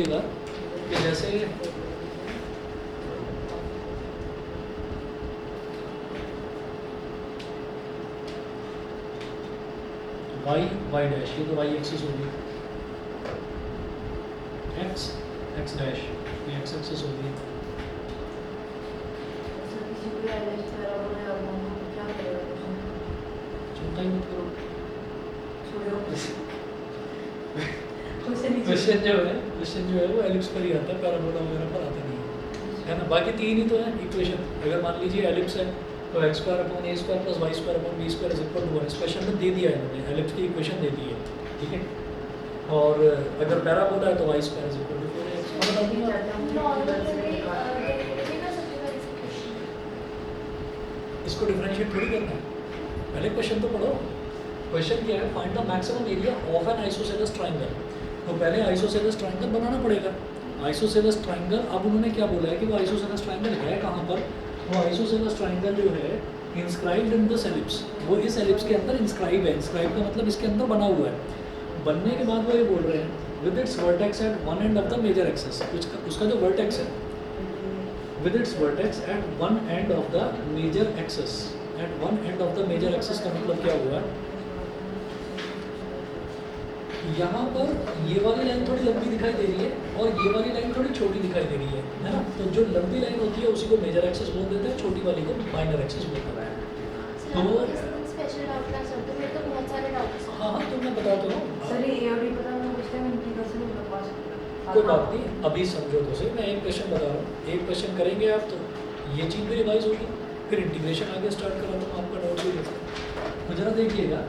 कि जैसे Y dash, ये तो वाई एक्सिस होगी, एक्स डैश ये एक्स एक्सिस होगी। चिंता ही मत करो, क्वेश्चन जो है वो एलिप्स पर ही आता है, पैराबोला वगैरह पर आता नहीं है ना। बाकी तीन ही तो है इक्वेशन। अगर मान लीजिए एलिप्स है तो X square upon A square plus Y square upon B square is equal to 1। इस क्वेश्चन में दे दिया है इन्होंने, एलिप्स की इक्वेशन दे दी है, ठीक है। और अगर पैराबोला है तो Y square is equal to 4x। मैं बता दूंगा इसको डिफरेंशिएट थोड़ी करना है, पहले क्वेश्चन तो पढ़ो। क्वेश्चन क्या है, find the maximum area of an isosceles triangle. तो पहले आइसोसेलेस ट्राइंगल बनाना पड़ेगा। आइसोसेलेस ट्राइंगल, अब उन्होंने क्या बोला है कि वो आइसोसेलेस ट्राइंगल है कहाँ पर। वो आइसोसेलेस ट्राइंगल जो है इंस्क्राइब्ड इन दिस एलिप्स, वो इस एलिप्स के अंदर इंस्क्राइब है। इंस्क्राइब का मतलब इसके अंदर बना हुआ है। बनने के बाद वो ये बोल रहे हैं with its vertex at one end of the major axis, उसका जो वर्टेक्स है with its vertex at one end of the major axis. At one end of the major axis का मतलब क्या हुआ, यहाँ पर ये वाली लाइन थोड़ी लंबी दिखाई दे रही है और ये वाली लाइन थोड़ी छोटी दिखाई दे रही है ना। तो जो लंबी लाइन होती है उसी को मेजर एक्सिस बोल देते हैं, छोटी वाली को माइनर एक्सिस बोलते हैं। तो स्पेशल डाउट क्लास होते हैं, मेरे तो बहुत सारे डाउट्स हैं। हाँ तो मैं बताता हूँ सर ये और भी पता नहीं कुछ टाइम इंटीग्रेशन में बकवास। कोई बात नहीं, अभी समझो तो सही। मैं एक क्वेश्चन बता रहा हूँ, एक क्वेश्चन करेंगे आप तो ये चीज़ भी रिवाइज होगी, फिर इंटीग्रेशन आगे स्टार्ट करा तो आपका डाउट भी रहता। तो जरा देखिएगा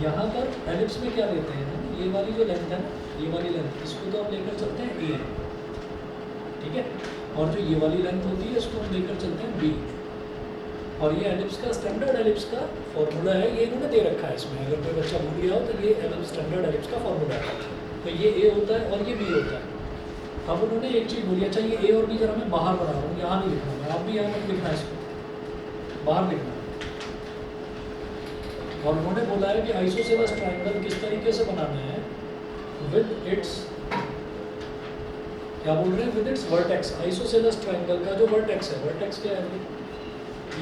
यहाँ पर एलिप्स में क्या लेते हैं, ये वाली जो लेंथ है ना, ये वाली लेंथ, इसको तो हम लेकर चलते हैं ए, ठीक है। और जो ये वाली लेंथ होती है इसको हम लेकर चलते हैं बी। और ये एलिप्स का स्टैंडर्ड एलिप्स का फॉर्मूला है, ये इन्होंने दे रखा है इसमें। अगर कोई बच्चा भूल गया हो तो ये एलिप्स स्टैंडर्ड एलिप्स का फॉर्मूला है। तो ये ए होता है और ये बी होता है। अब उन्होंने एक चीज़ बोली, अच्छा ये ए और बी जरा मैं बाहर बना रहा हूँ, यहाँ नहीं लिखना है, आप भी यहाँ मत लिखना है, इसको बाहर लिखना है। और उन्होंने बोला है कि आइसोसेलेस ट्राइंगल किस तरीके से बनाना है, विद इट्स, क्या बोल रहे हैं, with its vertex. Isosceles triangle का जो वर्टेक्स है, वर्टेक्स क्या है,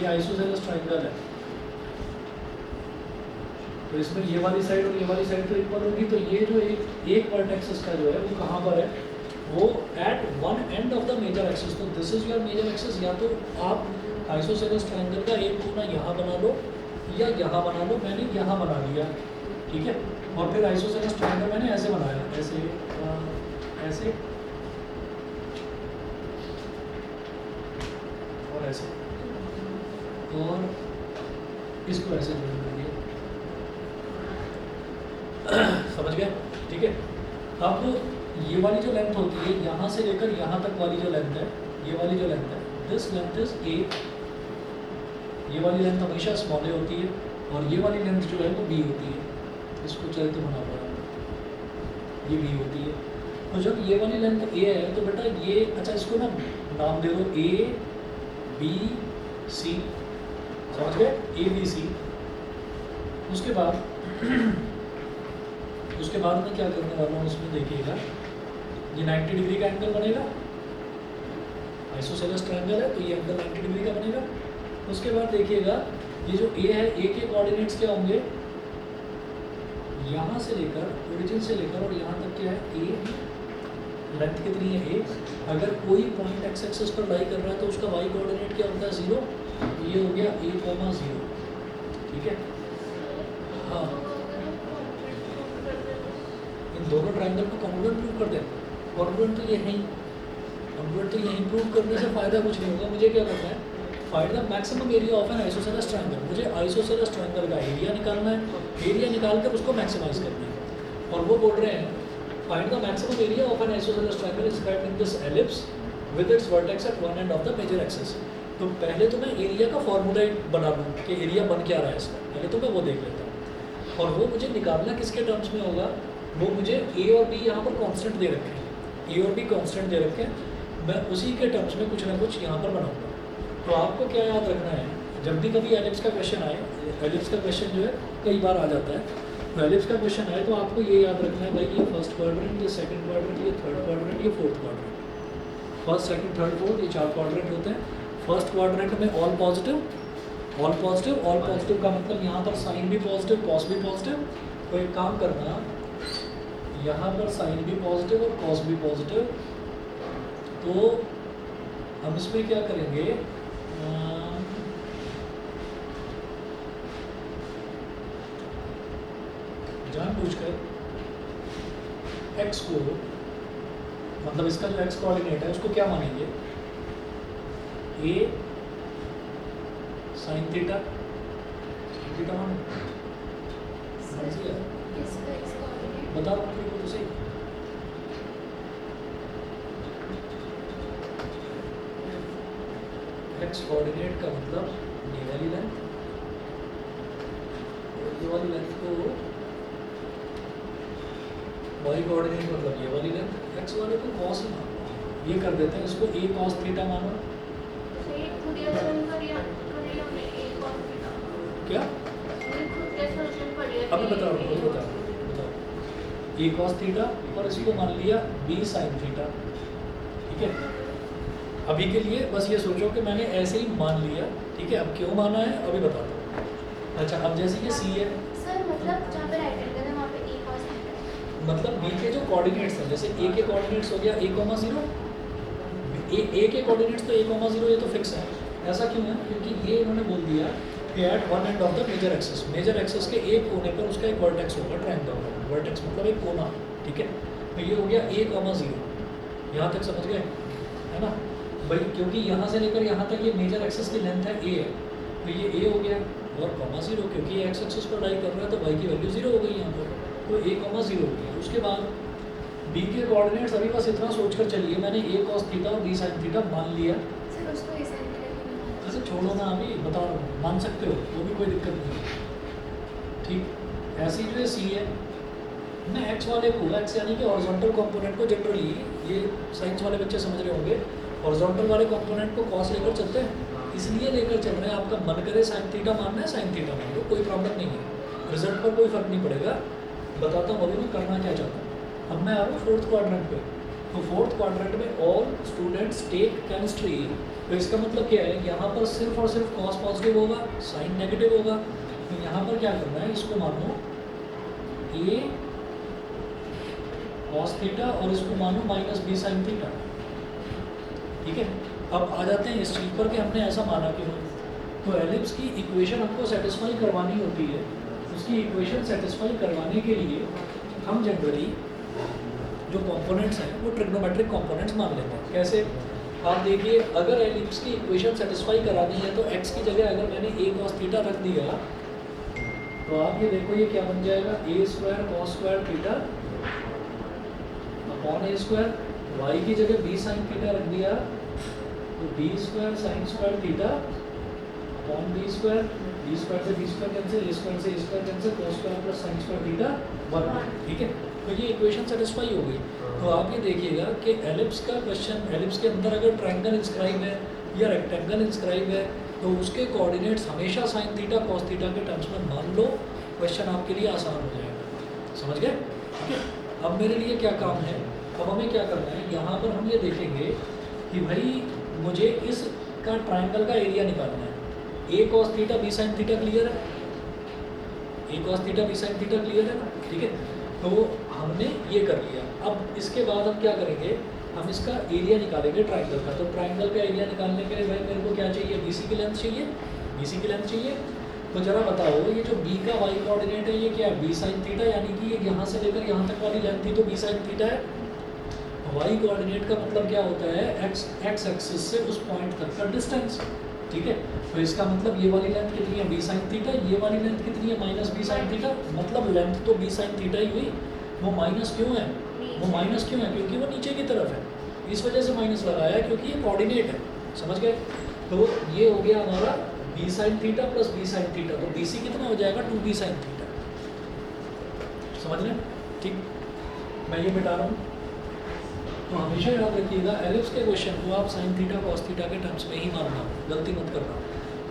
ये आइसोसेलेस ट्राइंगल है। तो इसमें ये वाली साइड और ये वाली साइड तो इक्वल होगी। तो ये जो एक वर्टेक्स इसका जो है वो कहाँ पर है, वो at one end of the major axis. तो this is your major axis. या तो आप आइसोसेलेस ट्राइंगल का एक कोना यहाँ बना लो या यहाँ बना लो, मैंने यहाँ बना लिया, ठीक है। और फिर आइसोसेलेस ट्राइंगल मैंने ऐसे बनाया, ऐसे ऐसे और ऐसे, और इसको ऐसे जोड़ देंगे, समझ गए, ठीक है। अब ये वाली जो लेंथ होती है यहाँ से लेकर यहाँ तक वाली जो लेंथ है, ये वाली जो लेंथ है, दिस लेंथ इज ए। ये वाली लेंथ हमेशा स्मॉल ए होती है और ये वाली लेंथ जो है वो बी होती है। इसको चाहे तो बना पड़ा, ये बी होती है। तो जब ये वाली लेंथ ए है तो बेटा ये, अच्छा इसको ना नाम दे दो ए बी सी, समझ गए, ए बी सी। उसके बाद मैं क्या करने वाला हूँ, उसमें देखिएगा ये 90 डिग्री का एंगल बनेगा। आइसोसेलेस ट्रायंगल है तो ये एंगल 90 डिग्री का बनेगा। उसके बाद देखिएगा ये जो ए है, ए के कोऑर्डिनेट्स क्या होंगे, यहाँ से लेकर, ओरिजिन से लेकर और यहाँ तक क्या है, ए, लेंथ कितनी है ए। अगर कोई पॉइंट एक्स एक्सिस पर लाई कर रहा है तो उसका वाई कोऑर्डिनेट क्या होता है, 0। ये हो गया a, 0, ठीक है। हाँ, इन दोनों ट्रायंगल को कॉन्ग्रुएंट प्रूव कर दें। कॉन्ग्रुएंट तो ये है ही, कॉन्ग्रुएंट तो यहीं प्रूव करने से फ़ायदा कुछ नहीं होगा। मुझे क्या करना है, find the maximum area of an isosceles triangle. मुझे आइसोसेलेस ट्रायंगल का एरिया निकालना है, एरिया निकाल कर उसको मैक्सिमाइज करना है। और वो बोल रहे हैं find the maximum area of an isosceles triangle inscribed in this ellipse with its vertex at one end of the major axis. तो पहले तो मैं एरिया का फॉर्मूला बना लूँ कि एरिया बन क्या रहा है इसका, पहले तो मैं वो देख लेता हूँ। और वो मुझे निकालना किसके टर्म्स में होगा, वो मुझे ए और बी यहाँ पर कांस्टेंट दे रखे हैं, ए और बी कांस्टेंट दे रखे हैं, मैं उसी के टर्म्स में कुछ ना कुछ यहाँ पर बनाऊंगा। तो आपको क्या याद रखना है, जब भी कभी एलिप्स का क्वेश्चन आए, एलिप्स का क्वेश्चन जो है कई बार आ जाता है, तो एलिप्स का क्वेश्चन है तो आपको ये याद रखना है भाई, ये फर्स्ट क्वाड्रेंट, ये सेकंड क्वाड्रेंट, ये थर्ड क्वाड्रेंट, ये fourth quadrant. First second third fourth ये 4 क्वाड्रेंट होते हैं। फर्स्ट क्वाड्रेंट में all positive, all positive, all positive का मतलब यहाँ पर साइन भी पॉजिटिव, कॉस भी पॉजिटिव। तो एक काम करना, यहाँ पर साइन भी पॉजिटिव और कॉस भी पॉजिटिव। तो हम इसमें क्या करेंगे, जानबूझकर x को, मतलब इसका जो x कोऑर्डिनेट है उसको क्या मानेंगे, a साइन थीटा, थीटा मानो, इसका कोऑर्डिनेट बता दो मेरे को तो सही। x कोऑर्डिनेट का मतलब ये वाली लेंथ, ये वाली लेंथ को y कोऑर्डिनेट मतलब ये वाली लेंथ, x वाले को cos ही मानो। ये कर देते हैं, इसको a cos थीटा मानो। ये खुद ये सॉल्व करिए, करिए हमने एक और थीटा। क्या ये खुद ये सॉल्यूशन पढ़िए। अभी बता रहा हूँ, बताओ। a cos थीटा और इसको मान लिया b sin थीटा, ठीक है। अभी के लिए बस ये सोचो कि मैंने ऐसे ही मान लिया, ठीक है। अब क्यों माना है अभी बताता हूँ। अच्छा, अब जैसे कि c है, सर मतलब जहाँ पे राइट एंगल है वहाँ पे एक और थीटा है। मतलब b के जो कोऑर्डिनेट्स हैं, जैसे a के कोऑर्डिनेट्स हो गया a, 0, a के कोऑर्डिनेट्स तो a, 0 ये तो फिक्स है। ऐसा क्यों है, क्योंकि ये इन्होंने बोल दिया कि at one end of the major axis, major axis के एक कोने पर उसका एक वर्टेक्स होगा, ट्रायंगल होगा। वर्टेक्स मतलब एक कोना, ठीक है। तो ये हो गया a, 0, यहाँ तक समझ गए, है ना भाई। क्योंकि यहाँ से लेकर यहाँ तक ये मेजर एक्सिस की लेंथ है a है, तो ये a हो गया और 0, क्योंकि ये x एक्सिस पर लाई कर रहा है तो y की वैल्यू 0 हो गई यहाँ पर, तो a, 0 हो गया। उसके बाद b के कोऑर्डिनेट्स, अभी बस इतना सोचकर चलिए, मैंने a cos थीटा और b sin थीटा मान लिया। सर उसको इस साइड पे रखिए। ऐसे छोड़ो ना, अभी बता रहा हूँ, मान सकते हो, वो भी कोई दिक्कत नहीं है, ठीक। ऐसे ही जो c है ना, x वाले को, x यानी कि हॉरिजॉन्टल कंपोनेंट को, जनरली ये साइंस वाले बच्चे समझ रहे होंगे, हॉरिजॉन्टल वाले कंपोनेंट को cos लेकर चलते हैं, इसलिए लेकर चल रहे हैं। आपका मन करे sin थीटा मानना है, sin थीटा मान लो, कोई प्रॉब्लम नहीं है, रिजल्ट पर कोई फर्क नहीं पड़ेगा। बताता हूँ अभी मैं करना क्या चाहता हूँ। अब मैं आ रहा हूँ फोर्थ क्वाड्रेंट पे। तो फोर्थ क्वाड्रेंट में ऑल स्टूडेंट्स टेक केमिस्ट्री, तो इसका मतलब क्या है, यहाँ पर सिर्फ और सिर्फ cos पॉजिटिव होगा, sin नेगेटिव होगा। तो यहाँ पर क्या करना है, इसको मानो a cos थीटा और इसको मानो माइनस b sin थीटा, ठीक है। अब आ जाते हैं इस चीज़ पर कि हमने ऐसा माना क्यों। तो एलिप्स की इक्वेशन हमको सेटिस्फाई करवानी होती है, उसकी इक्वेशन सेटिस्फाई करवाने के लिए हम जनरली जो कंपोनेंट्स हैं वो ट्रिग्नोमेट्रिक कंपोनेंट्स मान लेते हैं। कैसे, आप देखिए, अगर एलिप्स की इक्वेशन सेटिस्फाई करानी है तो x की जगह अगर मैंने a cos थीटा रख दिया, तो आप ये देखो ये क्या बन जाएगा, a² cos square theta upon a²। y की जगह b sin थीटा रख दिया तो b² sin square theta upon b²। b² से b² कैंसिल, a² से a² cancel, cos square plus sin square theta 1, ठीक है। तो ये इक्वेशन सेटिस्फाई हो गई। तो आप ये देखिएगा कि एलिप्स का क्वेश्चन, एलिप्स के अंदर अगर ट्रायंगल इंस्क्राइब है या रेक्टेंगल इंस्क्राइब है तो उसके कोऑर्डिनेट्स हमेशा sin थीटा cos थीटा के टर्म्स में मान लो, क्वेश्चन आपके लिए आसान हो जाएगा। समझ गए, ठीक है। अब मेरे लिए क्या काम है, अब हमें क्या करना है, यहाँ पर हम ये देखेंगे कि भाई मुझे इस का ट्रायंगल का एरिया निकालना है। a cos theta b sin theta clear है, a cos theta b sin theta clear है ना, ठीक है। तो हमने ये कर लिया। अब इसके बाद हम क्या करेंगे, हम इसका एरिया निकालेंगे ट्रायंगल का। तो ट्रायंगल का एरिया निकालने के लिए भाई मेरे को क्या चाहिए, BC की लेंथ चाहिए, BC की लेंथ चाहिए। तो जरा बताओ, ये जो B का y कोऑर्डिनेट है ये क्या है, b sin थीटा, यानी कि ये यहाँ से लेकर यहाँ तक वाली लेंथ थी तो b sin थीटा है। y कोऑर्डिनेट का मतलब क्या होता है, x एक्सिस से उस पॉइंट तक का डिस्टेंस, ठीक है। तो इसका मतलब ये वाली लेंथ कितनी है, b sin थीटा, ये वाली लेंथ कितनी है, माइनस b sin थीटा। मतलब लेंथ तो b sin थीटा ही हुई, वो माइनस क्यों है, वो माइनस क्यों है, क्योंकि वो नीचे की तरफ है, इस वजह से माइनस लगाया, क्योंकि ये कोऑर्डिनेट है। समझ गए। तो ये हो गया हमारा b sin theta plus b sin theta, तो bc कितना हो जाएगा, 2b sin थीटा। समझ रहे, ठीक। मैं ये मिटा रहा हूँ। तो हमेशा याद रखिएगा, एलिप्स के क्वेश्चन को आप sin थीटा cos थीटा के टर्म्स में ही मानना, गलती मत करना।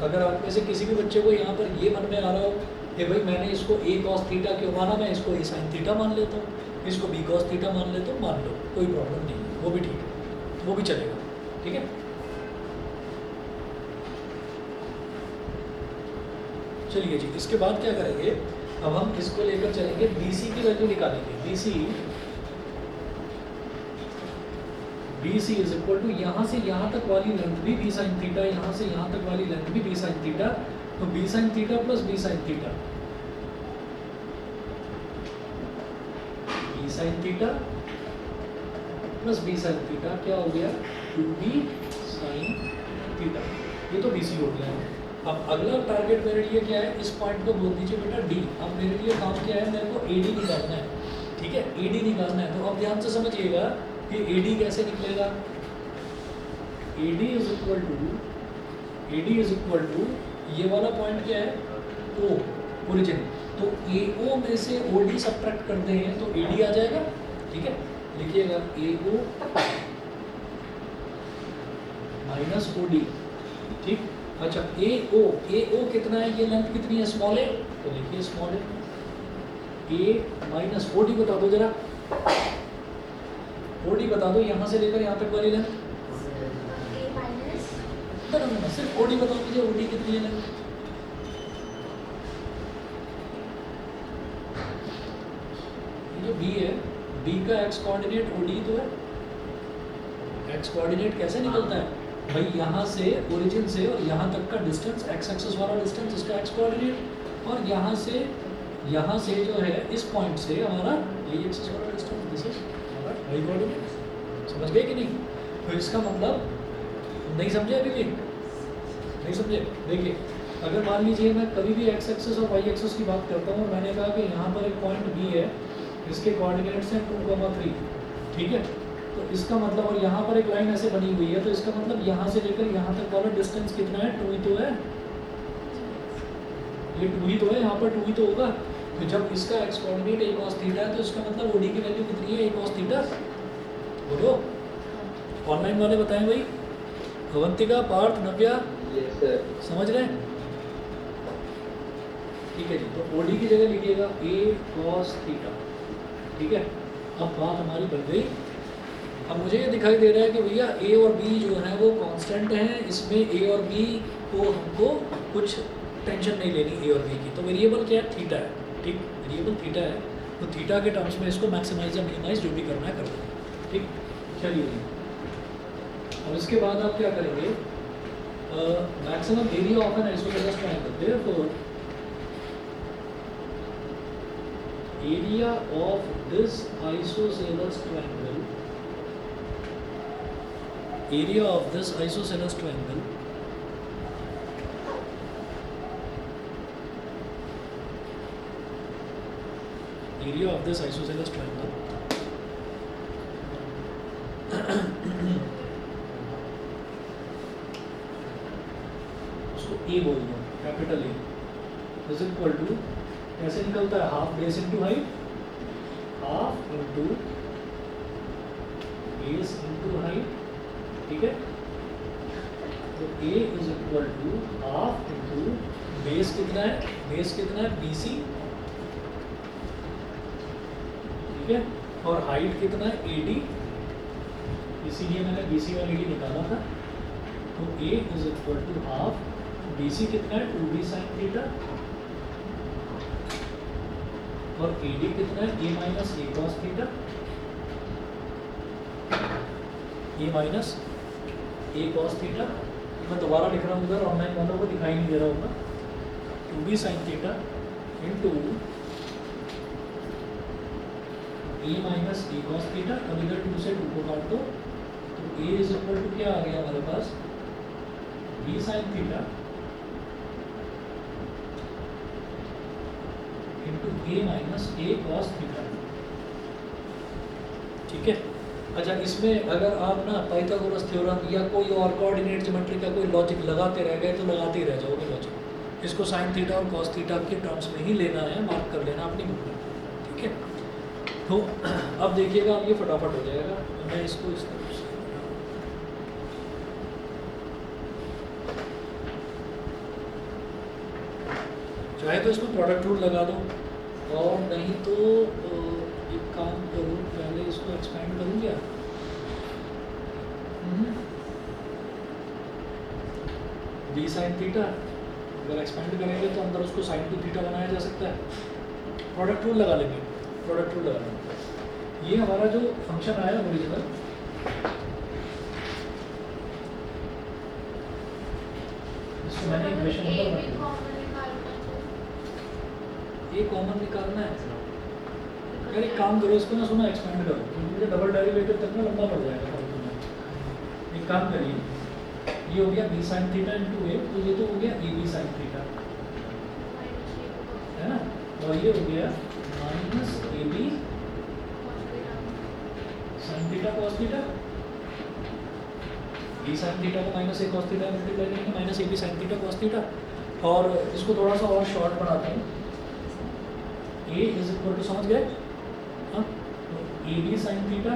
अगर आप में से किसी भी बच्चे को यहाँ पर ये मन में आ रहा हो कि भाई मैंने इसको a cos थीटा क्यों माना, मैं इसको a sin थीटा मान लेता हूँ, इसको b cos थीटा मान लेता हूँ, मान लो, कोई प्रॉब्लम नहीं है, वो भी ठीक है, वो भी चलेगा, ठीक है। चलिए जी, इसके बाद क्या करेंगे, अब हम इसको लेकर चलेंगे BC की वैल्यू निकालेंगे। BC इज इक्वल टू यहाँ से यहाँ तक वाली लेंथ भी b sin थीटा, यहाँ से यहाँ तक वाली लेंथ भी b sin थीटा, तो b sin theta plus b sin theta, b sin theta plus b sin theta क्या हो गया, 2b sin थीटा। ये तो BC हो गया है। अब अगला टारगेट मेरे लिए क्या है, इस पॉइंट को बोल दीजिए बेटा D। अब मेरे लिए काम क्या है, मेरे को AD निकालना है, ठीक है, AD निकालना है। तो अब ध्यान से समझिएगा कि AD कैसे निकलेगा। AD इज इक्वल टू ये वाला पॉइंट क्या है, O, ओरिजिन। तो AO में से OD सब्ट्रैक्ट करते हैं तो AD आ जाएगा, ठीक है। लिखिएगा AO माइनस OD, ठीक। अच्छा AO कितना है, ये लेंथ कितनी है, स्मॉल है, तो लिखिए स्मॉल है। A माइनस OD बता दो जरा, OD बता दो, यहाँ से लेकर यहाँ तक वाली लेंथ। A माइनस ना, सिर्फ OD बता दीजिए, OD कितनी है लेंथ। ये जो B है, B का x कोऑर्डिनेट OD तो है। x कोऑर्डिनेट कैसे निकलता है भाई, यहाँ से ओरिजिन से और यहाँ तक का डिस्टेंस, x एक्सिस वाला डिस्टेंस, इसका x कोऑर्डिनेट, और यहाँ से जो है इस पॉइंट से हमारा y एक्सिस वाला डिस्टेंस, दिस इज हमारा y कोऑर्डिनेट। समझ गए कि नहीं। तो इसका मतलब नहीं समझे अभी भी, नहीं समझे। देखिए अगर मान लीजिए मैं कभी भी x एक्सिस और y एक्सिस की बात करता हूँ, मैंने कहा कि यहाँ पर एक पॉइंट B है, इसके कोऑर्डिनेट्स हैं 2,3, ठीक है। तो इसका मतलब, और यहाँ पर एक लाइन ऐसे बनी हुई है, तो इसका मतलब यहाँ से लेकर यहाँ तक वाला डिस्टेंस कितना है, 2 ही तो है, ये 2 ही तो है, यहाँ पर 2 ही तो होगा। तो जब इसका x coordinate a cos theta है, तो इसका मतलब OD की वैल्यू कितनी है, a cos थीटा। बोलो, ऑनलाइन वाले बताएं भाई, अवंतिका, पार्थ, नव्या, समझ रहे हैं, ठीक है जी। तो OD की जगह लिखिएगा a cos थीटा, ठीक है। अब बात हमारी बढ़ गई। अब मुझे ये दिखाई दे रहा है कि भैया A और B जो है वो कांस्टेंट हैं, इसमें A और B को हमको कुछ टेंशन नहीं लेनी A और B की। तो वेरिएबल क्या है, थीटा है, ठीक, वेरिएबल थीटा है। तो थीटा के टर्म्स में इसको मैक्सिमाइज या मिनिमाइज जो भी करना है कर दो, ठीक। चलिए अब इसके बाद आप क्या करेंगे, maximum area of an isosceles triangle, therefore area of this isosceles triangle, area of this isosceles triangle उसको A बोल दो, capital A is equal to, कैसे निकलता है, half base into height, half into base into height, ठीक है। तो A is equal to half into base कितना है, बेस कितना है BC, ठीक है, और हाइट कितना है AD, इसीलिए मैंने BC और AD निकाला था। तो A is equal to half, BC कितना है 2B sin थीटा, और AD कितना है A minus A cos theta, A minus A cos theta. मैं दोबारा लिख रहा हूँ उधर, ऑनलाइन वालों को दिखाई नहीं दे रहा होगा, 2B sin theta into A minus A cos theta. अब इधर 2 से 2 को काट दो, तो A इज इक्वल टू क्या आ गया हमारे पास, B sin theta into A minus A cos theta, ठीक है। अच्छा, इसमें अगर आप ना पाइथागोरस थ्योरम या कोई और कोऑर्डिनेट ज्योमेट्री का कोई लॉजिक लगाते रह गए तो लगाते ही रह जाओगे लॉजिक। इसको साइन थीटा और कॉस थीटा के टर्म्स में ही लेना है, मार्क कर लेना अपनी बुक में, ठीक है। तो अब देखिएगा, अब ये फटाफट हो जाएगा। मैं इसको इस तरफ से, चाहे तो इसमें प्रोडक्ट रूल लगा दो, और नहीं तो एक काम करो, पहले इसको एक्सपेंड करूँ क्या? बी साइन थीटा अगर एक्सपेंड करेंगे तो अंदर उसको साइन टू थीटा बनाया जा सकता है। प्रोडक्ट रूल लगा लेंगे, प्रोडक्ट रूल लगा लेंगे। ये हमारा जो फंक्शन आया ओरिजिनल, इसको मैंने इक्वेशन ए नंबर भी बना कॉमन निकालना है ये कॉमन निकालना है। यार एक काम करो, इसको ना सुनो एक्सपेंड करो, क्योंकि मुझे डबल डेरिवेटिव तक में लंबा पड़ जाएगा फालतू में। एक काम करिए, ये हो गया बी साइन थीटा इंटू ए, तो ये तो हो गया ए बी साइन थीटा, है ना, और ये हो गया minus A B sine theta cos theta. B sine theta को minus A cos theta multiply करेंगे, minus A B sine theta cos theta. और इसको थोड़ा सा और शॉर्ट बनाते हैं, ए इज इक्वल टू, समझ गए? हाँ, ए बी साइन थीटा,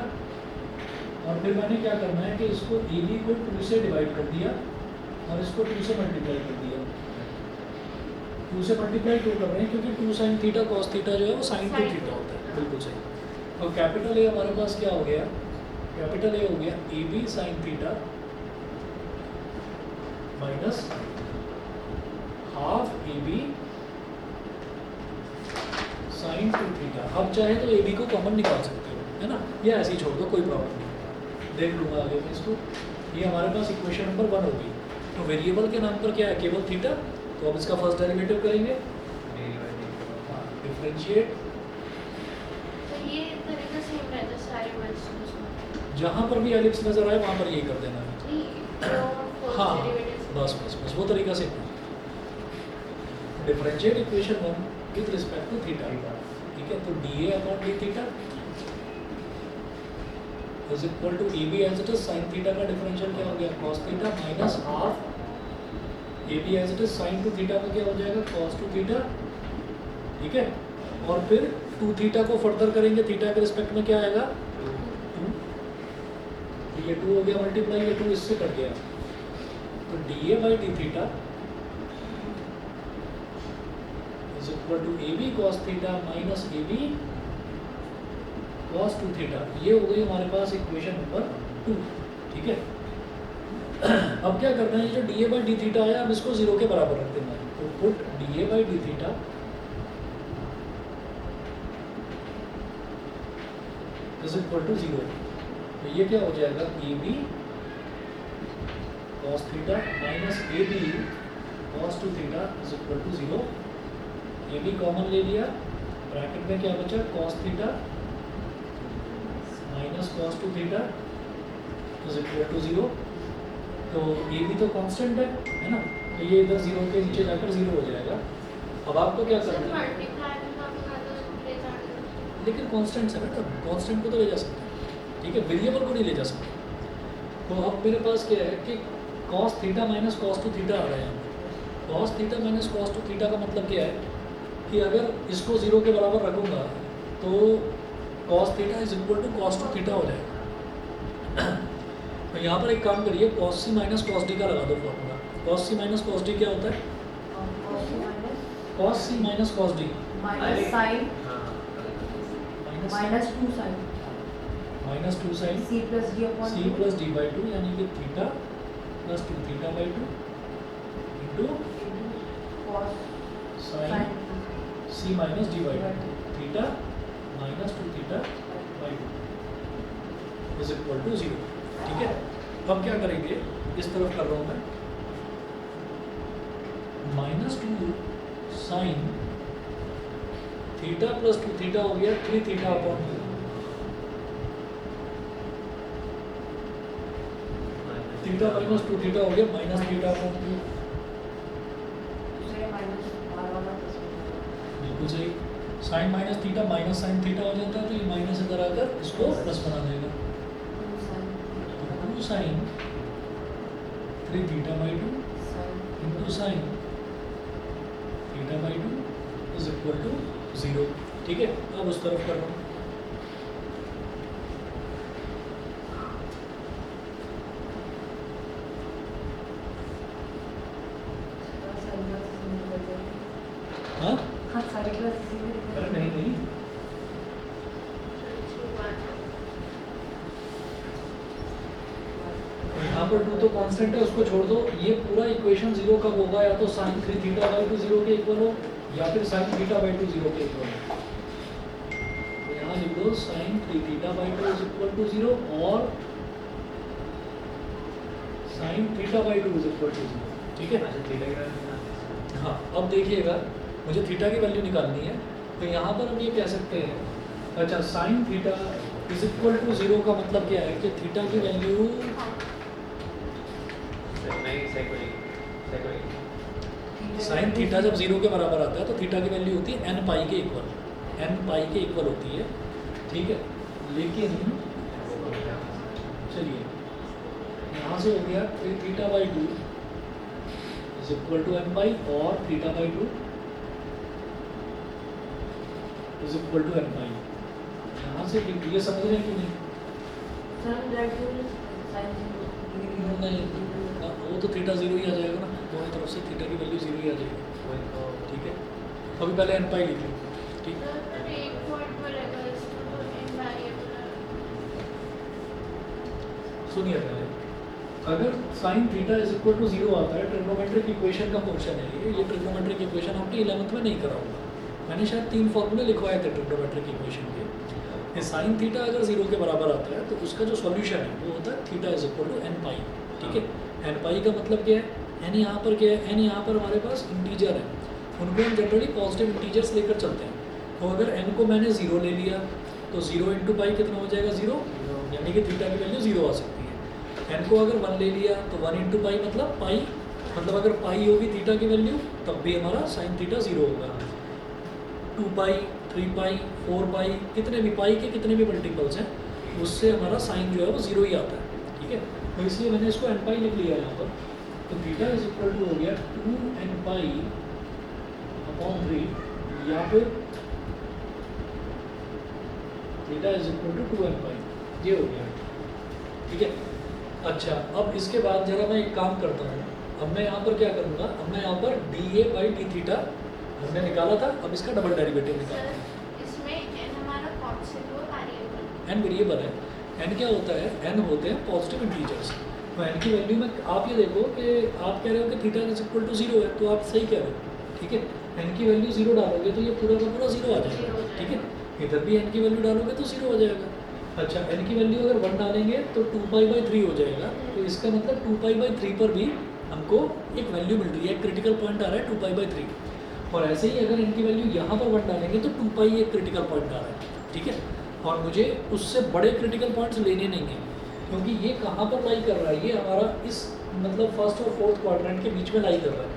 और फिर मैंने क्या करना है कि इसको ए बी को 2 से डिवाइड कर दिया और इसको 2 से मल्टीप्लाई कर दिया। 2 से मल्टीप्लाई क्यों कर रहे हैं? क्योंकि 2 साइन थीटा कॉस थीटा जो है वो साइन टू थीटा होता है, बिल्कुल सही। और कैपिटल ए हमारे पास क्या हो गया? कैपिटल ए हो गया A B sine theta minus half A B sine two theta. अब चाहे तो ए बी को कॉमन निकाल सकते हो, है ना, या ऐसे ही छोड़ दो, कोई प्रॉब्लम नहीं, देख लूँगा आगे मैं इसको। ये हमारे पास इक्वेशन नंबर 1 होगी। तो वेरिएबल के नाम पर क्या है? केवल थीटा। तो अब इसका फर्स्ट डेरिवेटिव करेंगे, डिफरेंशिएट। तो ये तरीका सेम रहता है सारे वर्ड्स में। जहाँ पर भी एलिप्स नजर आए वहाँ पर यही कर देना है। नहीं, तो हाँ, फर्स्ट डेरिवेटिव बस बस बस वो तरीका से differentiate equation 1 with respect to theta, ठीक है। तो D A upon D theta is equal to A B as it is sine theta का डिफरेंशियल क्या हो गया? Cos theta minus half A B as it is sine two theta का क्या हो जाएगा? कॉस टू थीटा, ठीक है। और फिर 2 थीटा को फर्दर करेंगे, थीटा के रिस्पेक्ट में क्या आएगा? 2। ये 2 हो गया मल्टीप्लाई, ये 2 इससे कट गया, तो D A by D theta is equal to A B cos theta minus A B cos two theta. ये हो गई हमारे पास इक्वेशन नंबर 2, ठीक है। अब क्या करना है? जो D A by D theta है, अब इसको 0 के बराबर रख देना है। तो put D A by D theta is equal to 0। तो ये क्या हो जाएगा? A B cos theta minus A B cos two theta is equal to 0। A B common ले लिया, ब्रैकेट में क्या बचा? Cos theta minus cos two theta is equal to 0। तो ए बी तो कांस्टेंट है ना, तो ये इधर 0 के नीचे जाकर 0 हो जाएगा। अब आपको क्या करना है? मल्टीप्लाई में काम करना तो ले जाना। लेकिन कांस्टेंट है ना, कांस्टेंट को तो ले जा सकते हैं, ठीक है, वेरिएबल को नहीं ले जा सकते। तो अब मेरे पास क्या है कि cos theta minus cos two theta आ रहा है यहाँ पे। Cos theta minus cos two theta का मतलब क्या है कि अगर इसको 0 के बराबर रखूँगा तो cos theta is equal to cos two theta हो जाएगा। तो यहाँ पर एक काम करिए, cos C minus cos D का लगा दो formula. Cos C minus cos D क्या होता है? Cos C minus cos D minus sine minus 2 sine minus 2 sine C plus D upon C plus D by 2, यानी कि theta plus 2 theta by 2 into cos sign C minus D by 2 theta minus 2 theta by 2 is equal to 0, ठीक है। अब क्या करेंगे? इस तरफ कर रहा हूँ मैं, minus 2 sine theta plus 2 theta हो गया 3 theta upon 2। Theta minus 2 theta हो गया माइनस थीटा अपॉन 2, दूसरे माइनस बार वाला प्लस बिल्कुल सही। Sine minus theta minus sine theta हो जाता है, तो ये माइनस इधर आकर इसको प्लस बना देगा। 2 sine 3 theta by 2 into sine theta by 2 is equal to 0, ठीक है। अब उस तरफ कर रहा हूँ, हाँ हाँ सारी क्लास इसी में अरे नहीं नहीं यहाँ पर 2 तो कांस्टेंट है, उसको छोड़ दो। ये पूरा इक्वेशन 0 कब होगा? या तो sin 3 थीटा बाई 2 0 के इक्वल हो, या फिर sin थीटा बाई 2 0 के इक्वल हो। तो यहाँ लिख दो sin 3 theta by 2 is equal to 0 और sin theta by 2 is equal to 0। ठीक है, हाँ अब देखिएगा मुझे थीटा की वैल्यू निकालनी है, तो यहाँ पर हम ये कह सकते हैं, अच्छा sin theta is equal to 0 का मतलब क्या है कि थीटा की वैल्यू साइन थीटा जब 0 के बराबर आता है तो थीटा की वैल्यू होती है n पाई के इक्वल, n पाई के इक्वल होती है। ठीक है, लेकिन चलिए यहाँ से हो गया फिर theta by 2 is equal to n pi और theta by 2 is equal to n pi. यहाँ से ये समझ रहे हैं कि नहीं? सर दैट इज साइन नहीं वो तो थीटा 0 ही आ जाएगा ना, दोनों तरफ से थीटा की वैल्यू 0 ही आ जाएगी। ठीक है, अभी पहले n पाई लिख लो। ठीक, एक पॉइंट बोलेगा इसमें तो इनवेरिएबल है। सुनिए पहले, अगर sin theta is equal to 0 आता है, ट्रिग्नोमेट्रिक इक्वेशन का फंक्शन है ये ट्रिग्नोमेट्रिक इक्वेशन आपने 11th में नहीं करा होगा, मैंने शायद 3 फॉर्मूले लिखवाए थे ट्रिग्नोमेट्रिक इक्वेशन के। ये sin थीटा अगर 0 के बराबर आता है तो उसका जो सॉल्यूशन है वो होता है theta is equal to n pi. ठीक है, n पाई का मतलब क्या है? n यहाँ पर क्या है? n यहाँ पर हमारे पास इंटीजर है, उनको हम जनरली पॉजिटिव इंटीजर्स लेकर चलते हैं। तो अगर n को मैंने 0 ले लिया तो 0 इंटू पाई कितना हो जाएगा? 0, यानी कि थीटा की वैल्यू 0 आ सकती है। n को अगर 1 ले लिया तो 1 इंटू पाई मतलब पाई, मतलब अगर पाई होगी थीटा की वैल्यू तब भी हमारा sin थीटा 0 होगा। 2 पाई, 3 पाई, 4 पाई, कितने भी पाई के कितने भी मल्टीपल्स हैं उससे हमारा साइन जो है वो 0 ही आता है। ठीक है, तो इसलिए मैंने इसको n पाई लिख लिया यहाँ पर। तो थीटा इज इक्वल टू हो गया 2n पाई अपॉन 3, या फिर theta is equal to 2n pi, ये हो गया। ठीक है, अच्छा अब इसके बाद जरा मैं एक काम करता हूँ, अब मैं यहाँ पर क्या करूँगा, अब मैं यहाँ पर dA बाई डी थीटा हमने निकाला था, अब इसका डबल डेरिवेटिव निकालते हैं। सर इसमें n हमारा कॉन्स्टेंट वो वेरिएबल n वेरिएबल है, n क्या होता है? n होते हैं पॉजिटिव इंटीजर्स। तो n की वैल्यू में आप ये देखो कि आप कह रहे हो कि थीटा इज इक्वल टू 0 है, तो आप सही कह रहे हो। ठीक है, n की वैल्यू 0 डालोगे तो ये पूरा का पूरा 0 आ जाएगा। ठीक है, इधर भी n की वैल्यू डालोगे तो 0 हो जाएगा। अच्छा, n की वैल्यू अगर 1 डालेंगे तो 2 पाई बाई 3 हो जाएगा, तो इसका मतलब 2 पाई बाई 3 पर भी हमको एक वैल्यू मिल रही है, एक क्रिटिकल पॉइंट आ रहा है 2 पाई बाई 3। और ऐसे ही अगर n की वैल्यू यहाँ पर 1 डालेंगे तो 2 पाई एक क्रिटिकल पॉइंट आ रहा है। ठीक है, और मुझे उससे बड़े क्रिटिकल पॉइंट्स लेने नहीं हैं, क्योंकि ये कहाँ पर लाई कर रहा है? ये हमारा इस मतलब फर्स्ट और फोर्थ क्वाड्रेंट के बीच में लाई कर रहा है।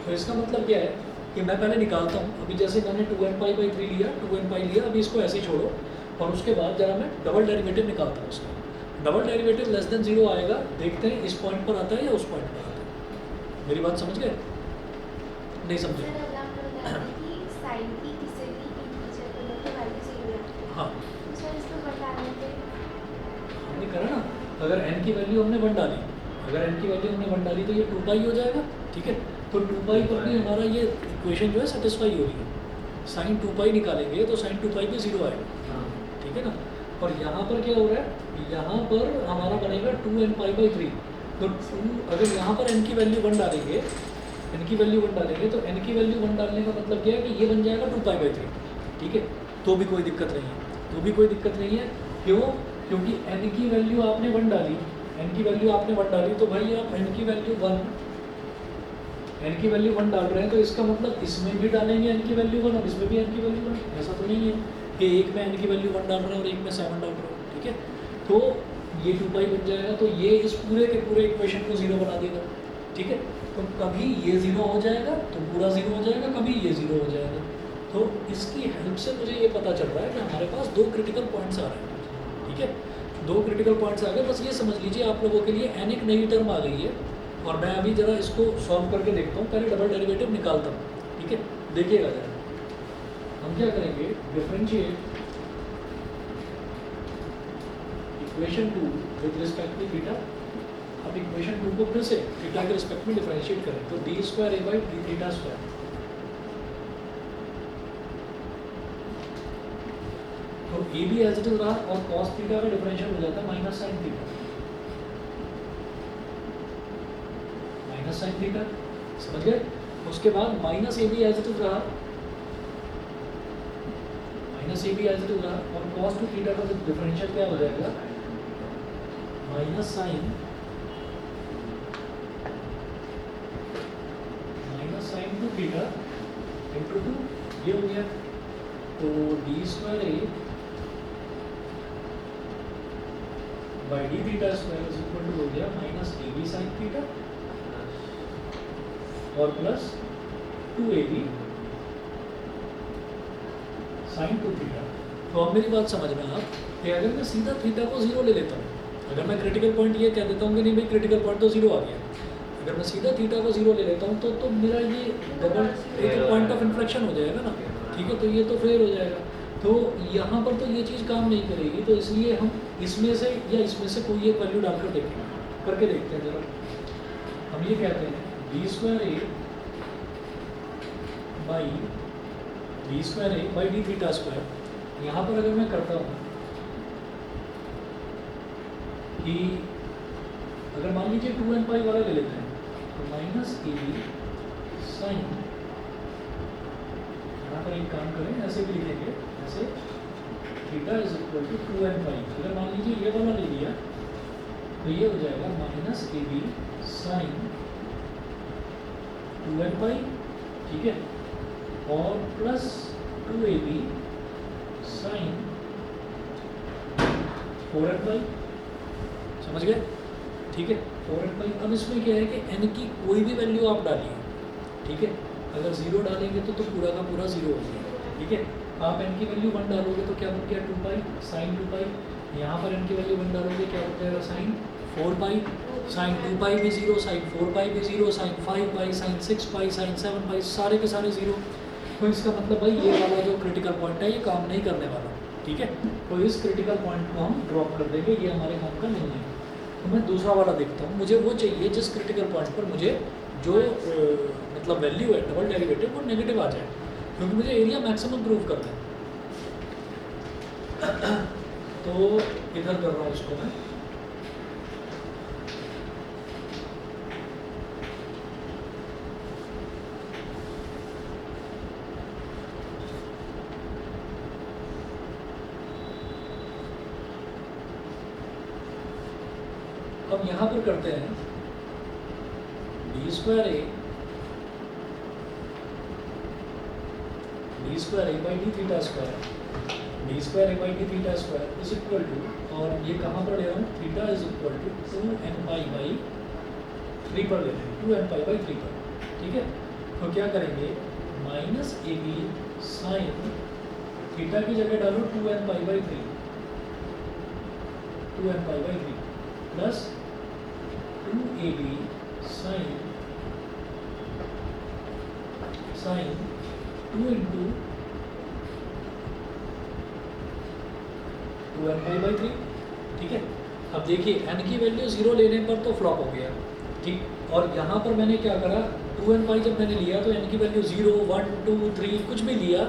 तो इसका मतलब क्या है कि मैं पहले निकालता हूँ, अभी जैसे मैंने 2n पाई बाई 3 लिया, 2n पाई लिया, अभी इसको ऐसे ही छोड़ो और उसके बाद जरा मैं डबल डेरिवेटिव निकालता हूँ उसका। डबल डेरिवेटिव लेस देन 0 आएगा, देखते हैं इस पॉइंट पर आता है या उस पॉइंट पर आता है। मेरी बात समझ गए? नहीं समझे? सर अगर आपने बताया कि साइन की किसी भी इंटीजर को लेकर वैल्यू 0 है, हाँ, तो सर इसको बताने पे हमने करा ना, अगर n की वैल्यू हमने 1 डाली, अगर n की वैल्यू हमने 1 डाली तो ये 2 पाई हो जाएगा। ठीक है, तो 2 पाई पर भी हमारा ये इक्वेशन जो है सेटिस्फाई हो रही है। साइन 2 पाई निकालेंगे तो साइन 2 पाई पे 0 आएगा। ठीक है ना, और यहाँ पर क्या हो रहा है? यहाँ पर हमारा बनेगा 2n पाई बाई 3। तो 2 अगर यहाँ पर n की वैल्यू 1 डालेंगे, n की वैल्यू 1 डालेंगे तो n की वैल्यू 1 डालने का मतलब क्या है कि ये बन जाएगा 2 पाई बाई 3। ठीक है, तो भी कोई दिक्कत नहीं है, तो भी कोई दिक्कत नहीं है। क्यों? क्योंकि n की वैल्यू आपने 1 डाली, n की वैल्यू आपने 1 डाली, तो भाई आप n की वैल्यू 1 डाल रहे हैं, तो इसका मतलब इसमें भी डालेंगे n की वैल्यू 1 और इसमें भी n की वैल्यू 1। ऐसा तो नहीं है कि एक में n की वैल्यू 1 डाल रहे हैं और एक में 7 डाल रहे हैं। ठीक है, तो ये 2 पाई बन जाएगा, तो ये इस पूरे के पूरे इक्वेशन को 0 बना देगा। ठीक है, तो कभी ये 0 हो जाएगा तो पूरा 0 हो जाएगा, कभी ये 0 हो जाएगा। तो इसकी हेल्प से मुझे ये पता चल रहा है कि हमारे पास 2 क्रिटिकल पॉइंट्स आ रहे हैं। ठीक है, 2 क्रिटिकल पॉइंट्स आ गए, बस ये समझ लीजिए आप लोगों के लिए n एक नई टर्म आ गई है। और मैं अभी जरा इसको सॉल्व करके देखता हूँ, पहले डबल डेरिवेटिव निकालता हूँ। ठीक है, देखिएगा जरा हम क्या करेंगे, differentiate equation 2 with respect to theta. अब इक्वेशन 2 को फिर से थीटा के रिस्पेक्ट में डिफरेंशिएट करें, तो d square a by D theta square A B as it is रहा और कॉस थीटा का डिफरेंशियल हो जाता है minus sine theta, minus sine theta, समझ गए। उसके बाद minus A B as it is रहा, minus A B as it is रहा और कॉस टू थीटा का डिफरेंशियल क्या हो जाएगा, minus sine two theta into two, ये हो गया। तो D square A by D theta square is equal to हो गया minus A B sine theta और plus 2ab sine two theta. तो अब मेरी बात समझ में आप कि अगर मैं सीधा थीटा को जीरो ले लेता हूँ, अगर मैं क्रिटिकल पॉइंट ये कह देता हूँ कि नहीं भाई क्रिटिकल पॉइंट तो जीरो आ गया, अगर मैं सीधा थीटा को जीरो ले लेता हूँ तो मेरा ये डबल एक पॉइंट ऑफ इन्फ्लेक्शन हो जाएगा ना, ठीक है। तो ये तो फेल हो जाएगा, तो यहाँ पर तो ये चीज़ काम नहीं करेगी। तो इसलिए हम इसमें से या इसमें से कोई एक वैल्यू डालकर देखेंगे, करके देखते हैं जरा। हम ये कहते हैं D square A by D theta square. यहाँ पर अगर मैं करता हूँ कि अगर मान लीजिए 2n पाई वाला ले लेते हैं तो माइनस ए बी साइन, यहाँ पर एक काम करें ऐसे भी लिखेंगे, ऐसे theta is equal to 2n pi. अगर मान लीजिए ये वाला ले लिया तो ये हो जाएगा minus A B sine 2n pi, ठीक है, और प्लस 2ab साइन 4n पाई, समझ गए, ठीक है। 4n पाई। अब इसमें क्या है कि n की कोई भी वैल्यू आप डालिए, ठीक है। अगर जीरो डालेंगे तो पूरा का पूरा जीरो हो गया, ठीक है। आप n की वैल्यू 1 डालोगे तो क्या बन गया 2 पाई साइन 2 पाई, यहाँ पर n की वैल्यू 1 डालोगे क्या बन जाएगा साइन 4 पाई, साइन 2 पाई भी जीरो, साइन 4 पाई भी जीरो, साइन 5 पाई, साइन 6 पाई, साइन 7 पाई, सारे के सारे जीरो। तो इसका मतलब भाई ये वाला जो क्रिटिकल पॉइंट है ये काम नहीं करने वाला, ठीक है। तो इस क्रिटिकल पॉइंट को हम ड्रॉप कर देंगे, ये हमारे काम का नहीं है। तो मैं दूसरा वाला देखता हूँ, मुझे वो चाहिए जिस क्रिटिकल पॉइंट पर मुझे जो मतलब वैल्यू है डबल डेरिवेटिव वो नेगेटिव आ जाए, क्योंकि मुझे एरिया मैक्सिमम प्रूव करना है। तो इधर कर रहा हूँ इसको मैं, अब यहाँ पर करते हैं D square A by D theta square, D square A by D theta square is equal to, और ये कहाँ पर ले रहा हूँ, theta is equal to 2n pi by 3 पर ले रहे हैं, 2n पाई बाई 3 पर, ठीक है। तो क्या करेंगे minus A B sine theta की जगह डालो 2n pi by 3, 2n pi by 3 plus 2ab sine 2 into 2n pi by 3, ठीक है। अब देखिए n की वैल्यू 0 लेने पर तो फ्लॉप हो गया, ठीक। और यहाँ पर मैंने क्या करा, 2n पाई जब मैंने लिया तो n की वैल्यू 0, 1, 2, 3 कुछ भी लिया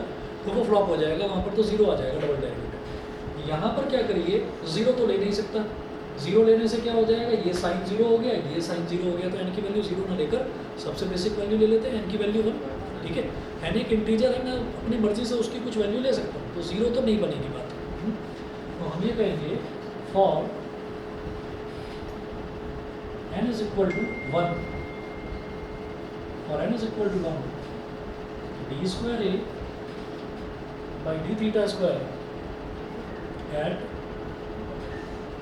तो वो फ्लॉप हो जाएगा, वहाँ पर तो 0 आ जाएगा डबल डेरिवेटिव। यहाँ पर क्या करिए, 0 तो ले नहीं सकता, 0 लेने से क्या हो जाएगा, ये साइन 0 हो गया, ये साइन 0 हो गया, तो n की वैल्यू 0 ना लेकर सबसे बेसिक वैल्यू ले लेते हैं, n की वैल्यू 1, ठीक है। n एक इंटीजर है, मैं अपनी मर्जी से उसकी कुछ वैल्यू ले सकता हूँ, तो 0 तो नहीं बनेगी बात। तो हम ये कहेंगे for n is equal to 1, और n is equal to 1 D square A by D theta square at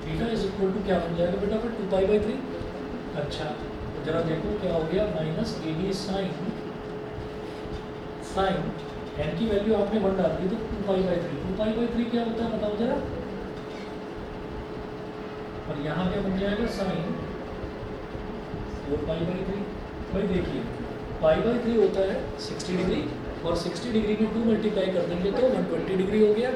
theta is equal to क्या बन जाएगा बेटा फिर 2 पाई बाई 3। अच्छा तो जरा देखो क्या हो गया, minus A B sine N की वैल्यू आपने 1 डाल दी तो 2 पाई बाई 3, 2 पाई बाई 3 क्या होता है बताओ जरा, और यहाँ क्या बन जाएगा साइन 4 पाई बाई 3। भाई देखिए पाई बाई 3 होता है 60 डिग्री, और 60 डिग्री में 2 मल्टीप्लाई कर देंगे तो 120 डिग्री हो गया,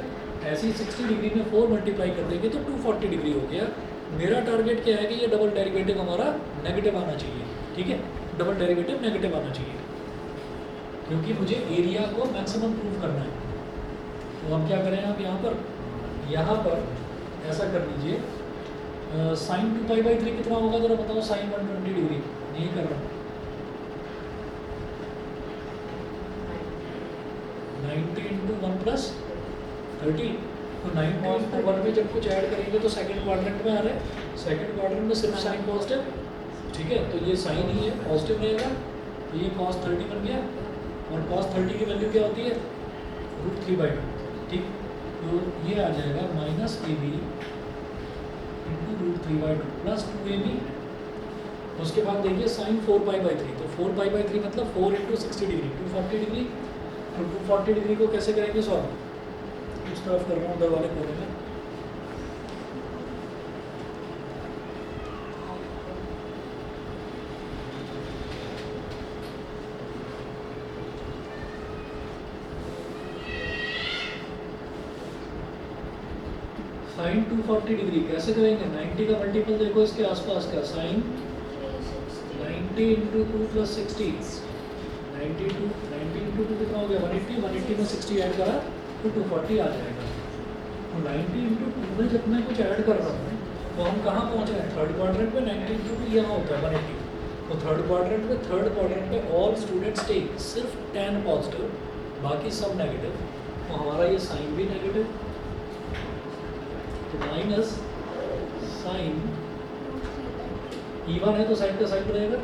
ऐसे ही 60 डिग्री में 4 मल्टीप्लाई कर देंगे तो 240 डिग्री हो गया। मेरा टारगेट क्या है कि ये डबल डेरिवेटिव हमारा नेगेटिव आना चाहिए, ठीक है, डबल डेरिवेटिव नेगेटिव आना चाहिए, क्योंकि मुझे एरिया को मैक्सिमम प्रूव करना है। तो हम क्या करें, आप यहाँ पर यहाँ पर ऐसा कर लीजिए, साइन 2π/3 कितना होगा जरा बताओ, साइन 120 डिग्री, नहीं कर रहा हूँ, 90 इंटू 1 प्लस 30, तो 90 इंटू 1 में जब कुछ ऐड करेंगे तो सेकंड क्वाड्रेंट में आ रहा है, सेकंड क्वाड्रेंट में सिर्फ साइन पॉजिटिव, ठीक है, तो ये साइन ही है, पॉजिटिव रहेगा, तो ये cos 30 बन गया, और cos 30 की वैल्यू क्या होती है, √3/2, ठीक, तो ये आ जाएगा -AB इंटू √3/2 प्लस 2AB, उसके बाद देखिए साइन 4π/3, तो 4π/3 मतलब 4 इंटू 60 डिग्री 240 डिग्री, तो 240 डिग्री को कैसे करेंगे सॉल्व, इस तरफ कर रहा हूँ उधर वाले कोने में, साइन 240 डिग्री कैसे करेंगे, 90 का मल्टीपल देखो इसके आसपास का, साइन 90 इंटू 2 प्लस 60, 90 इंटू 2 कितना हो गया 180, 180 में 60 ऐड करा तो 240 आ जाएगा, तो 90 इंटू 2 में जब मैं कुछ ऐड कर रहा हूँ तो हम कहाँ पहुँच रहे हैं, थर्ड क्वाड्रेंट में, 90 इंटू 2 यहाँ होता है 180, तो थर्ड क्वाड्रेंट में ऑल स्टूडेंट्स टेक सिर्फ 10 पॉजिटिव, बाकी सब नेगेटिव, तो हमारा ये साइन भी नेगेटिव, तो माइनस साइन E1 है तो साइन का साइन रहेगा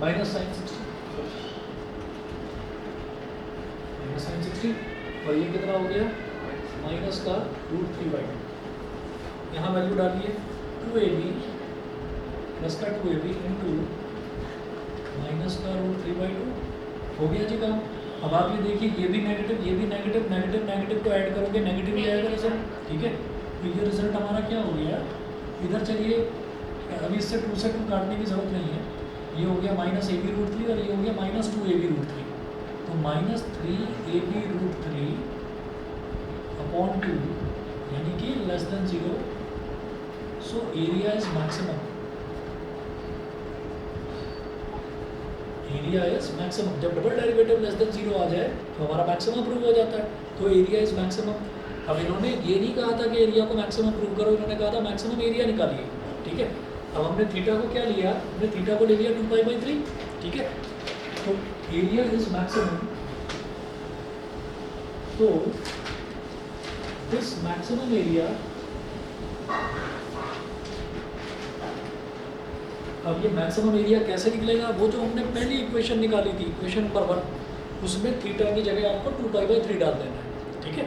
माइनस साइन 60, और ये कितना हो गया माइनस का √3/2, यहाँ वैल्यू डालिए 2AB प्लस का 2AB इंटू माइनस का √3/2, हो गया जी काम। अब आप ये देखिए ये भी नेगेटिव, ये भी नेगेटिव, नेगेटिव नेगेटिव को ऐड करोगे नेगेटिव ही आएगा रिजल्ट, ठीक है, तो ये रिजल्ट हमारा क्या हो गया, इधर चलिए अभी इससे 2 से 2 काटने की जरूरत नहीं है, ये हो गया -AB√3 और ये हो गया -2AB√3, तो -3AB√3 अपॉन 2 यानी कि less than 0, so area is maximum, area is maximum, जब डबल डेरिवेटिव लेस देन 0 आ जाए तो हमारा मैक्सिमम प्रूव हो जाता है, तो एरिया इज मैक्सिमम। अब इन्होंने ये नहीं कहा था कि एरिया को मैक्सिमम प्रूव करो, इन्होंने कहा था मैक्सिमम एरिया निकालिए, ठीक है। अब हमने थीटा को क्या लिया, हमने थीटा को ले लिया 2π/3, ठीक है, तो एरिया इज मैक्सिमम, तो दिस मैक्सिमम एरिया, अब ये मैक्सिमम एरिया कैसे निकलेगा, वो जो हमने पहली इक्वेशन निकाली थी, इक्वेशन नंबर 1, उसमें थीटा की जगह आपको 2π/3 डाल देना है, ठीक है,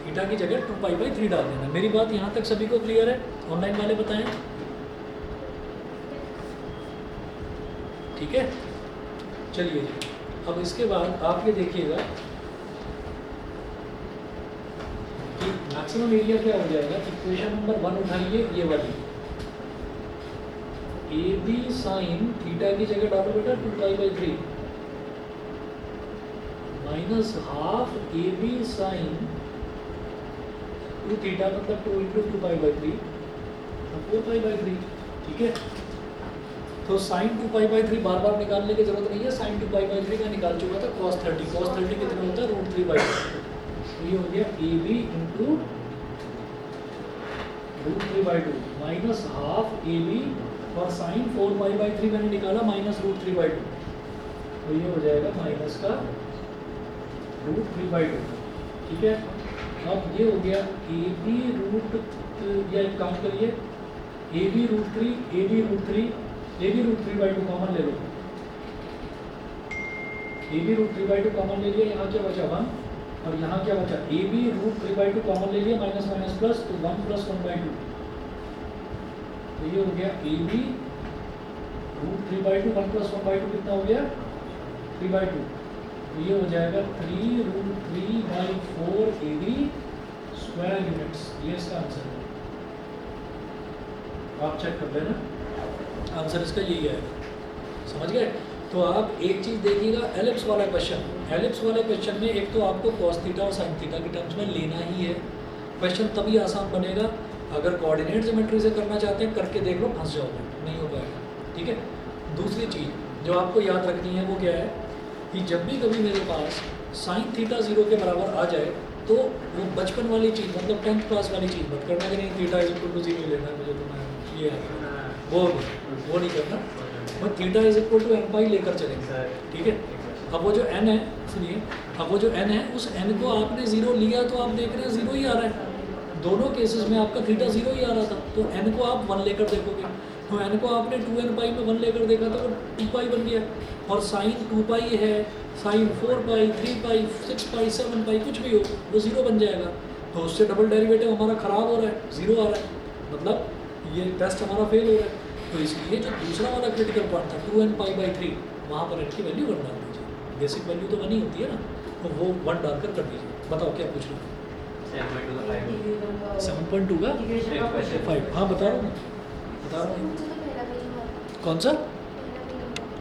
थीटा की जगह 2π/3 डाल देना है। मेरी बात यहाँ तक सभी को क्लियर है, ऑनलाइन वाले बताएं, ठीक है। चलिए जी, अब इसके बाद आप ये देखिएगा कि मैक्सिमम एरिया क्या हो जाएगा, इक्वेशन नंबर 1 उठाइए, ये वाली AB साइन थीटा की जगह डालो बेटा 2π/3 minus half AB sine 2 theta मतलब 2 इंटू 2π/3 4π/3, ठीक है। तो साइन 2π/3 बार बार निकालने की जरूरत नहीं है, साइन 2π/3 का निकाल चुका था cos 30, cos 30 कितना होता है √3/2, तो ये हो गया AB into √3/2 minus half AB, और साइन 4π/3 मैंने निकाला -√3/2, तो ये हो जाएगा माइनस का √3/2, ठीक है। अब ये हो गया AB रूट, या एक काम करिए AB√3/2 कॉमन ले लो, AB√3/2 कॉमन ले लिया, यहाँ क्या बचा 1, और यहाँ क्या बचा AB√3/2 कॉमन ले लिया, माइनस माइनस प्लस, तो 1 + 1/2, तो ये हो गया AB√3/2, 1 + 1/2 कितना हो गया 3/2, तो ये हो जाएगा 3√3/4 AB स्क्वायर यूनिट्स, ये इसका आंसर है, आप चेक कर लेना, आंसर इसका यही आएगा, समझ गए। तो आप एक चीज़ देखिएगा, एलिप्स वाला क्वेश्चन, एलिप्स वाले क्वेश्चन में एक तो आपको cos थीटा और sin थीटा के टर्म्स में लेना ही है, क्वेश्चन तभी आसान बनेगा, अगर कोऑर्डिनेट ज्योमेट्री से करना चाहते हैं करके देख लो, फंस जाओगे, नहीं हो पाएगा, ठीक है। दूसरी चीज़ जो आपको याद रखनी है वो क्या है कि जब भी कभी मेरे पास sin थीटा 0 के बराबर आ जाए तो वो बचपन वाली चीज़ मतलब 10th क्लास वाली चीज़ मत करना कि नहीं थीटा इज इक्वल टू 0 लेना है मुझे, तो मैं ये है वो नहीं करना। वो theta is equal to N pi लेकर चलेंगे, ठीक है। अब वो जो एन है, सुनिए, अब वो जो एन है उस एन को आपने 0 लिया तो आप देख रहे हैं 0 ही आ रहा है। दोनों केसेस में आपका थीटा 0 ही आ रहा था, तो एन को आप 1 लेकर देखोगे, तो एन को आपने 2n पाई में 1 लेकर देखा तो वो 2 पाई बन गया। और साइन 2 पाई है, साइन 4 पाई, 3 पाई, 6 पाई, 7 पाई कुछ भी हो वो 0 बन जाएगा। तो उससे डबल डेरिवेटिव हमारा ख़राब हो रहा है, 0 आ रहा है, मतलब ये टेस्ट हमारा फेल हो रहा है। तो इसलिए जो दूसरा वाला क्रिटिकल पॉइंट था 2n पाई बाई 3, वहाँ पर n की वैल्यू 1 डाल दीजिए, बेसिक वैल्यू तो 1 ही होती है ना, तो वो 1 डालकर कर दीजिए। बताओ क्या पूछ रहे हो? 7.2 का 5, हाँ बता रहा हूँ मैं, बता रहा हूँ। मुझे तो पहला वही हुआ। कौन सा?